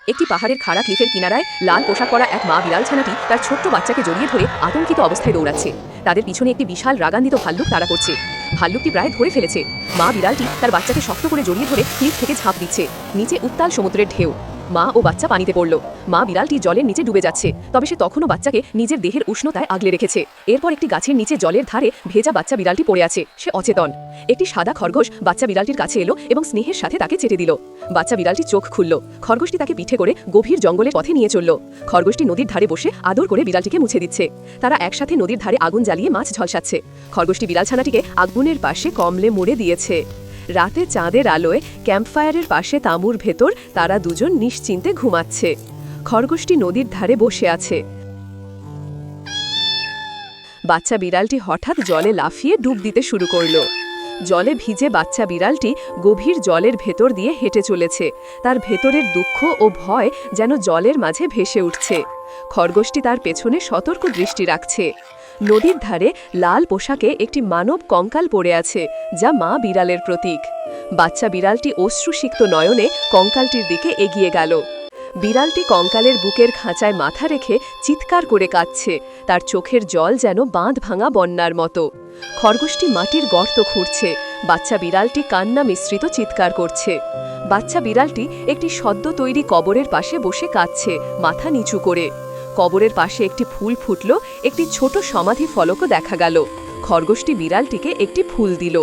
একটি পাহাড়ের খাড়া ক্লিফের কিনারায় লাল পোশাক পরা এক মা বিড়াল ছানাটি তার ছোট্ট বাচ্চাকে জড়িয়ে ধরে আতঙ্কিত অবস্থায় দৌড়াচ্ছে। তাদের পিছনে একটি বিশাল রাগান্বিত ভাল্লুক তাড়া করছে। ভাল্লুকটি প্রায় ধরে ফেলেছে। মা বিড়ালটি তার বাচ্চাকে শক্ত করে জড়িয়ে ধরে ক্লিফ থেকে ঝাঁপ দিচ্ছে। নিচে উত্তাল সমুদ্রের ঢেউ। মা ও বাচ্চা পানিতে পড়ল। মা বিড়ালটি জলের নিচে ডুবে যাচ্ছে, তবে সে তখনও বাচ্চাকে নিজের দেহের উষ্ণতায় আগলে রেখেছে। এরপর একটি গাছের নিচে জলের ধারে ভেজা বাচ্চা বিড়ালটি পড়ে আছে, সে অচেতন। একটি সাদা খরগোশ বাচ্চা বিড়ালটির কাছে এলো এবং স্নেহের সাথে তাকে চেটে দিল। বাচ্চা বিড়ালটি চোখ খুলল। খরগোশটি তাকে পিঠে করে গভীর জঙ্গলের পথে নিয়ে চলল। খরগোশটি নদীর ধারে বসে আদর করে বিড়ালটিকে মুছে দিচ্ছে। তারা একসাথে নদীর ধারে আগুন জ্বালিয়ে মাছ ঝলসাচ্ছে। খরগোশটি বিড়াল ছানাটিকে আগুনের পাশে কমলে মুড়ে দিয়েছে। রাতে চাঁদের আলোয় ক্যাম্পফায়ারের পাশে তাঁবুর ভেতর তারা দুজন নিশ্চিন্তে ঘুমাচ্ছে। খরগোশটি নদীর ধারে বসে আছে। বাচ্চা বিড়ালটি হঠাৎ জলে লাফিয়ে ডুব দিতে শুরু করল। জলে ভিজে বাচ্চা বিড়ালটি গভীর জলের ভেতর দিয়ে হেঁটে চলেছে। তার ভেতরের দুঃখ ও ভয় যেন জলের মাঝে ভেসে উঠছে। খরগোশটি তার পেছনে সতর্ক দৃষ্টি রাখছে। নদীর ধারে লাল পোশাকে একটি মানব কঙ্কাল পড়ে আছে, যা মা বিড়ালের প্রতীক। বাচ্চা বিড়ালটি অশ্রুসিক্ত নয়নে কঙ্কালটির দিকে এগিয়ে গেল। বিড়ালটি কঙ্কালের বুকের খাঁচায় মাথা রেখে চিৎকার করে কাঁদছে। তার চোখের জল যেন বাঁধ ভাঙা বন্যার মতো। খরগোশটি মাটির গর্ত খুঁড়ছে। বাচ্চা বিড়ালটি কান্না মিশ্রিত চিৎকার করছে। বাচ্চা বিড়ালটি একটি সদ্য তৈরি কবরের পাশে বসে কাঁদছে, মাথা নিচু করে। কবরের পাশে একটি ফুল ফুটল, একটি ছোট সমাধি ফলকও দেখা গেল। খরগোশটি বিড়ালটিকে একটি ফুল দিল।